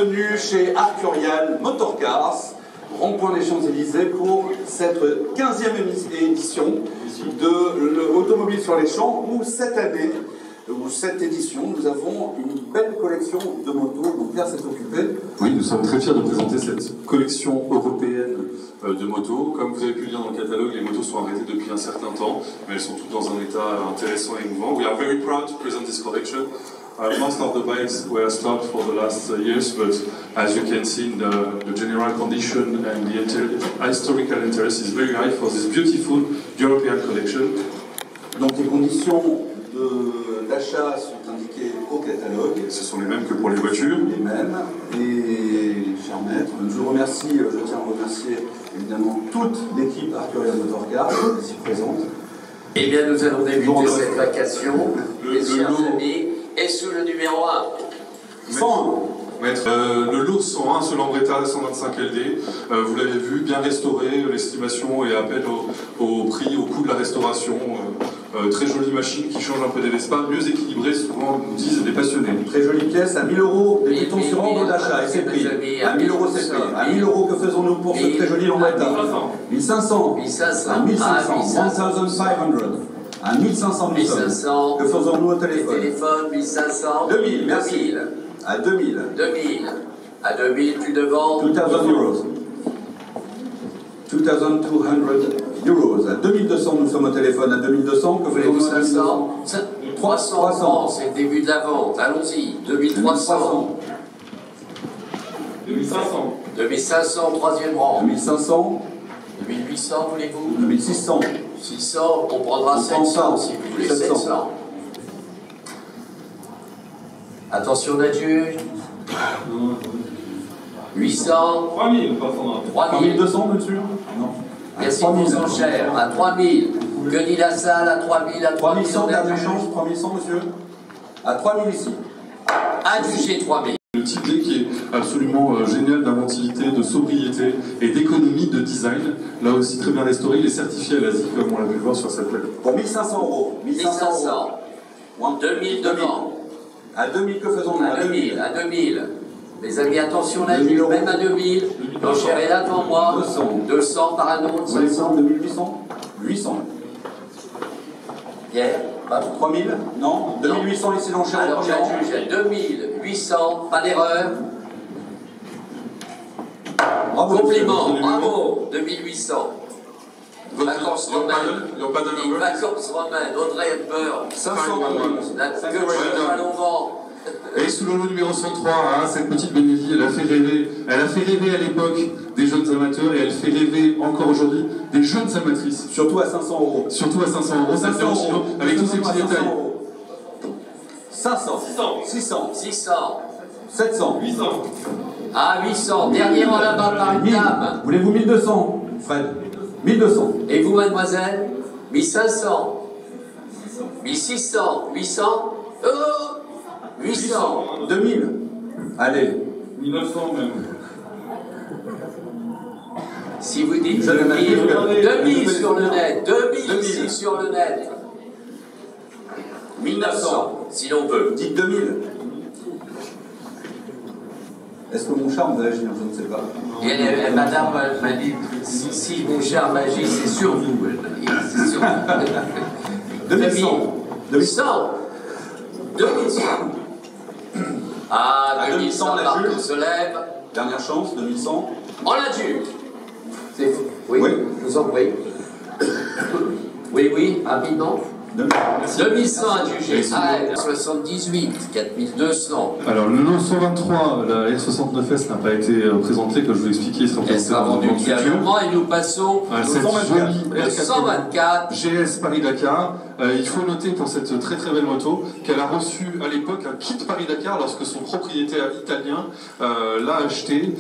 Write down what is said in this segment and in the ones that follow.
bienvenue chez Arcurial Motorcars, rond-point des Champs-Élysées, pour cette 15e édition de l'Automobile sur les Champs, où cette année, ou cette édition, nous avons une belle collection de motos dont Pierre s'est occupé. Oui, nous sommes très fiers de présenter cette collection européenne de motos. Comme vous avez pu le lire dans le catalogue, les motos sont arrêtées depuis un certain temps, mais elles sont toutes dans un état intéressant et mouvant. We are very proud to present this collection. Most of the bikes were stopped for the last years, but as you can see, the general condition and the historical interest is very high for this beautiful European collection. Donc les conditions d'achat sont indiquées au catalogue. Ce sont les mêmes que pour les voitures. Les mêmes. Et, cher maître, je tiens à remercier évidemment toute l'équipe Arcurial Motorcars ici présente. Eh bien, nous allons débuter cette vacation, mes chers amis, et sous le numéro 1. 101. Maître, le lot 101, ce Lambretta 125 LD, vous l'avez vu, bien restauré, l'estimation est à peine au prix, au coût de la restauration. Très jolie machine qui change un peu des Vespa, mieux équilibrée, souvent nous disent des passionnés. Très jolie pièce, à 1000 €, débutons sur ordre d'achat, et c'est pris. À 1000 € c'est pris. À 1000 € que faisons-nous pour ce très joli Lambretta? 1500. 1500. À 1500. 1500. À 1500 1500. Que faisons-nous au téléphone? Téléphone, 1500. 2000, merci. 2000. À 2000. 2000. À 2000, tu devant. 2000 €. 2200 €. À 2200, nous sommes au téléphone. À 2200, que faisons-nous à 500. 300. C'est le début de la vente. Allons-y. 2300. 2500. 2500, troisième rang. 2500. 2800, voulez-vous? 2600. 600, on prendra 700 si vous voulez. 700. Attention d'adulte. 800. 3000, pas 3200, monsieur? Non. Merci pour vos enchères. À 3000. Que dit la salle? À 3000, à 3000. 3100, dernière chance. 3100, monsieur? À 3000 ici. Adjugé 3000. Le type D qui est absolument génial d'inventivité, de sobriété et d'économie de design. Là aussi très bien restauré, il est certifié à l'Asie comme on l'a pu voir sur cette plaque. Pour 1500 €. 1500. 2000 devant. À 2000, que faisons-nous? À 2000, à 2000. Les amis, attention là-dessus, même à 2000. L'enchère est là devant moi. 200. 200 par un autre. 500, 2800. 800. Pierre, pas 3000. Non. 2800 ici l'enchère. alors j'adjuge à 2800, pas d'erreur. Bravo. Complément, bravo, 2800. Vacances romaines, il n'y a pas de number. Vacances romaines, Audrey Hepburn. 500 La queue de cheval au vent. Et sous le lot numéro 103, cette petite Benelli, elle a fait rêver. Elle a fait rêver à l'époque des jeunes amateurs et elle fait rêver encore aujourd'hui des jeunes amatrices. Surtout à 500 €. Surtout à 500 €, ça fait en kilo, avec tous ces petits détails. 500. 600. 600. 700. 800. Ah, 800. Dernière en là-bas par une 1000. dame. Voulez-vous 1200, Fred? 1200. Et vous, mademoiselle? 1500. 1600. 800. 800. 2000. Allez. 1900 même. Si vous dites Je le mets. 2000 sur le net, 2000 ici sur le net. 1900, si l'on veut. Dites 2000. Est-ce que mon charme va agir? Je ne sais pas. Et madame m'a dit, si mon charme agit, c'est sur vous. Elle m'a dit, c'est sur vous. 2100. 2100. 2100. Ah, À 2100, 2100, Marco l'adulte. se lève. Dernière chance, 2100. En l'adulte. C'est fou. Oui, Oui. je vous en prie. Oui, rapidement. 2100 adjugé. Ah, 78, 4200. Alors le lot 123, la R69S n'a pas été présentée, comme je vous l'ai expliqué, il sera Elle présenté sera dans vendue le futur. ultérieurement et nous passons Cette 124. jolie au 124. GS Paris-Dakar. Il faut noter pour cette très très belle moto qu'elle a reçu à l'époque un kit Paris-Dakar lorsque son propriétaire italien l'a acheté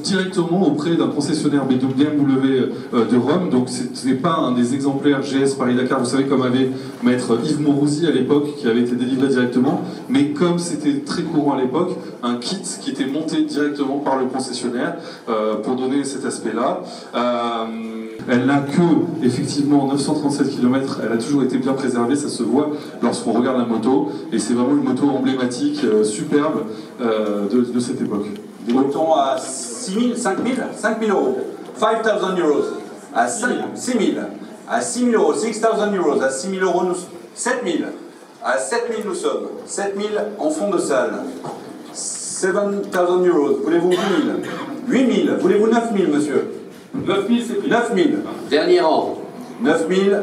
directement auprès d'un concessionnaire BMW de Rome. Donc ce n'est pas un des exemplaires GS Paris-Dakar, vous savez, comme avait maître Yves Mourouzi à l'époque, qui avait été délivré directement, mais comme c'était très courant à l'époque, un kit qui était monté directement par le concessionnaire pour donner cet aspect-là. Elle n'a que, effectivement, 937 km, elle a toujours été bien préservée, ça se voit lorsqu'on regarde la moto, et c'est vraiment une moto emblématique, superbe, de cette époque. Des motos à 6 000, 5 000, 5 000 euros, 5 000 euros, à 6 000, à 6 000 euros, 6 000 euros, à 6 000 euros, 7 000, à 7 000 nous sommes, 7 000 en fond de salle, 7 000 euros, voulez-vous 8 000, 8 000, voulez-vous 9 000 monsieur? 9 000, c'est 9 000. Dernier rang. 9 000,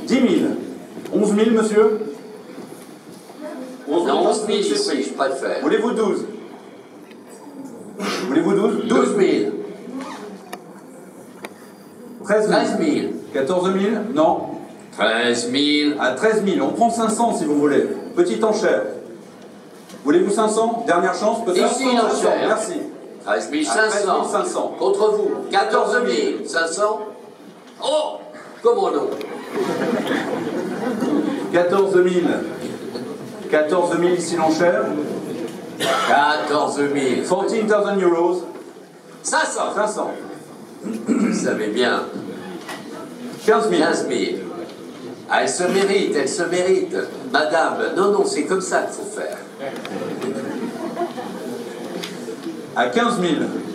10 000, 11 000 monsieur? 11 000 ici, je préfère. Voulez-vous 12? Voulez-vous 12? 12 000. 13 000. 13 000. 14 000? Non. 13 000. À 13 000, on prend 500 si vous voulez. Petite enchère. Voulez-vous 500? Dernière chance peut-être? Ici, l'enchère. Merci. 13 500. 13 500. Contre vous. 14 500. Oh! Comment non? 14 000. 14 000 ici l'enchère. 14 000. 14 000 euros. 500. 500. Vous savez bien. 15 000. 15 000. Ah, elle se mérite, elle se mérite. Madame, non, non, c'est comme ça qu'il faut faire. À 15 000.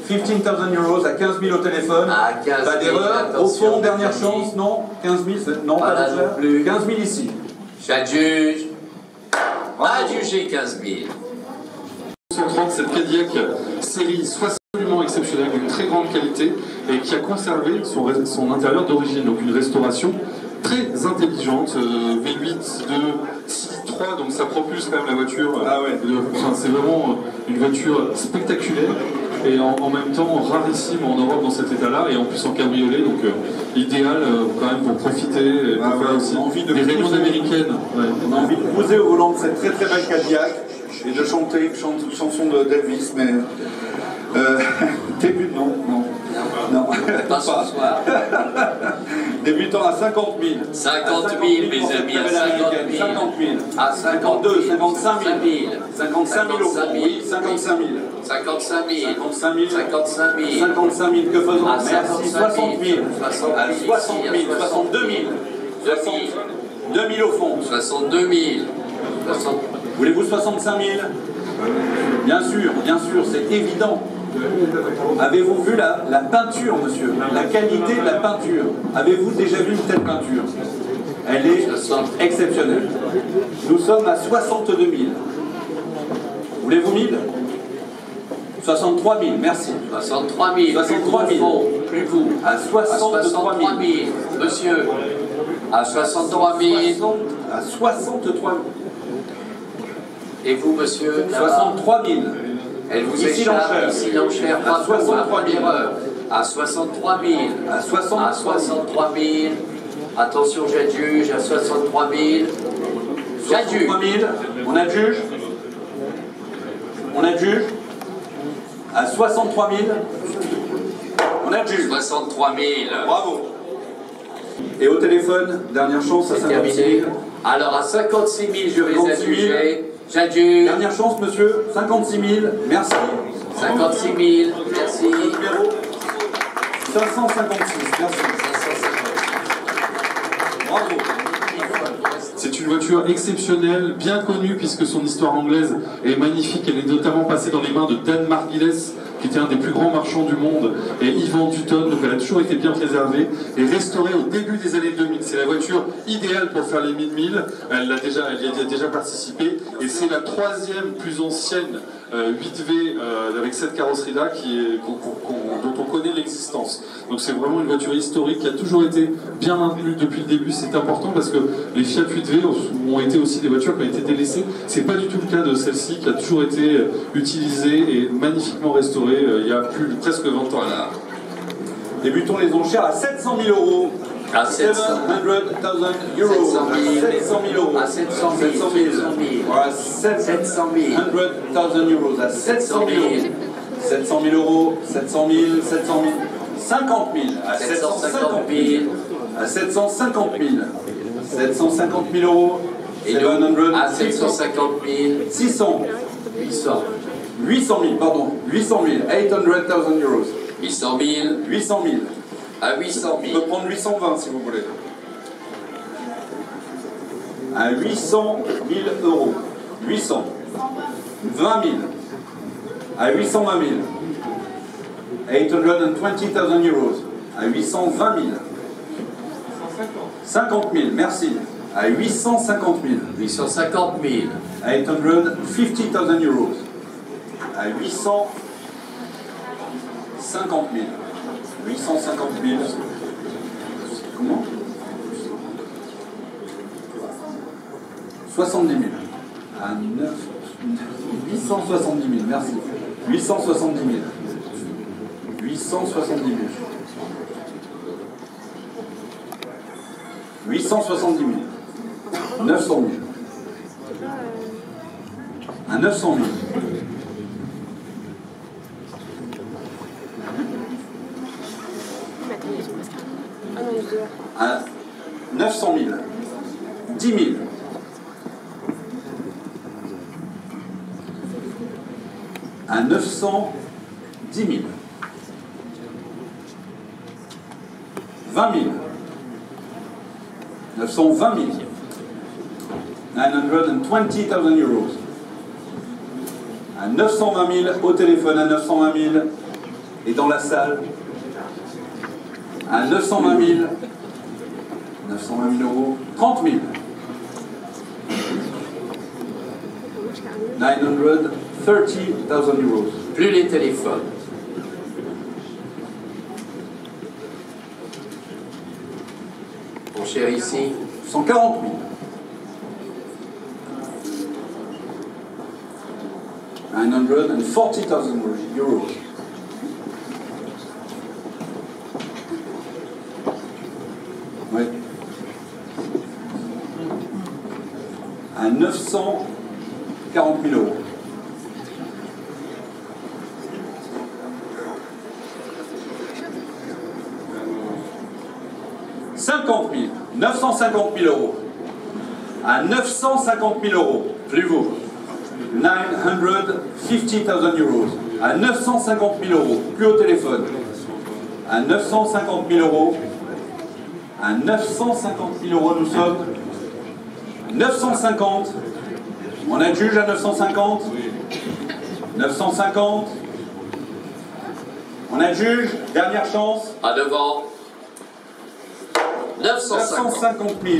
15 000 euros, à 15 000 au téléphone. À 15 000, pas d'erreur. Au attention, fond, dernière 15 000. chance, non? 15 000, non, Pas pas là d'enchère. non plus. 15 000 ici. J'adjuge. Bravo. Adjugé 15 000. 130, cette Cadillac série absolument exceptionnelle, d'une très grande qualité et qui a conservé son intérieur d'origine, donc une restauration très intelligente, V8 de 6.3, donc ça propulse quand même la voiture. Ah ouais. C'est vraiment une voiture spectaculaire et en même temps rarissime en Europe dans cet état-là et en plus en cabriolet, donc idéal quand même pour profiter et pour faire aussi des réunions américaines. Ouais. On a envie de poser au volant de cette très très belle Cadillac et de chanter une chanson d'Elvis, mais non, Pas ce soir. débutant à 50 000. 50 000, mes amis, à 50 000. 50 000. À 52, 55 000. 55 000 euros. 55 000. Oui, 55 000. 55 000. 55 000. 55 000. 55 000, que faisons-nous? À Merci, 60 000. À 60 000, 62 000. 2 000 au fond. 62 000. Voulez-vous 65 000? Bien sûr, c'est évident. Avez-vous vu la peinture, monsieur? La qualité de la peinture. Avez-vous déjà vu une telle peinture? Elle est exceptionnelle. Nous sommes à 62 000. Voulez-vous 1000? 63 000, merci. 63 000. 63 000. Plus vous. À 63 000. Monsieur. À 63 000. À 63 000. Et vous, monsieur? 63 000. Elle vous Ici échappe, l'enchère. ici l'enchère, À 63 000. À 63 000. À 63 000. Attention, j'adjuge, à 63 000. J'adjuge. 63 000. On adjuge. On adjuge. À 63 000. On adjuge. 63 000. Bravo. Et au téléphone, dernière chance à C'est 56 terminé. 000. Alors à 56 000, je vais 56 000. adjuger. J'adjuge. Dernière chance, monsieur. 56 000. Merci. 56 000. Merci. Numéro 556. Merci. 550. Bravo. C'est une voiture exceptionnelle, bien connue puisque son histoire anglaise est magnifique. Elle est notamment passée dans les mains de Dan Margiles, qui était un des plus grands marchands du monde, et Ivan Dutton, donc elle a toujours été bien préservée et restaurée au début des années 2000. C'est la voiture idéale pour faire les 1000. Elle y a déjà participé, et c'est la troisième plus ancienne 8V avec cette carrosserie-là dont on connaît l'existence. Donc c'est vraiment une voiture historique qui a toujours été bien maintenue depuis le début. C'est important parce que les Fiat 8V ont été aussi des voitures qui ont été délaissées. C'est pas du tout le cas de celle-ci, qui a toujours été utilisée et magnifiquement restaurée il y a presque 20 ans. Débutons les enchères à 700 000 euros. À 700 000 euros. 700 000 euros. À 700 000. 700 000. Voilà, 700 000. 100,000 euros. À 700 000 euros. 700 000 euros. 700 000. 700 000. 50 000. À 750 000. À 750 000. 750 000 euros. Et nous, à 750 000. 600. 800. 800 000, pardon. 800 000. 800,000 euros. 800 000. 800 000. À 800 On 000. peut prendre 820 si vous voulez. À 800 000 euros. 800. 20 000. À 820 000. 820,000 euros. À 820 000. 50 000, merci. À 850 000. 850 000. 850,000 euros. À 850 000. 850 000. Comment 70 000. À 870 000, merci. 870 000. 870 000. 870 000. 900 000. À 900 000. À 900 000. 10 000. À 910 000. 20 000. 920 000. 920,000 euros. À 920 000 au téléphone, à 920 000 et dans la salle. À 920 000. 920 000 euros. 30 000. 930,000 euros. Plus les téléphones. Mon cher ici. 140 000. 940,000 euros. Oui. À 940 000 euros. $50 000. 950 000 euros. À 950 000 euros. Plus vous. 950,000 euros. À 950 000 euros. Plus au téléphone. À 950 000 euros. À 950 000 euros, nous sommes. 950. On adjuge à 950. 950. On adjuge. Dernière chance. À devant. 950. 950 000.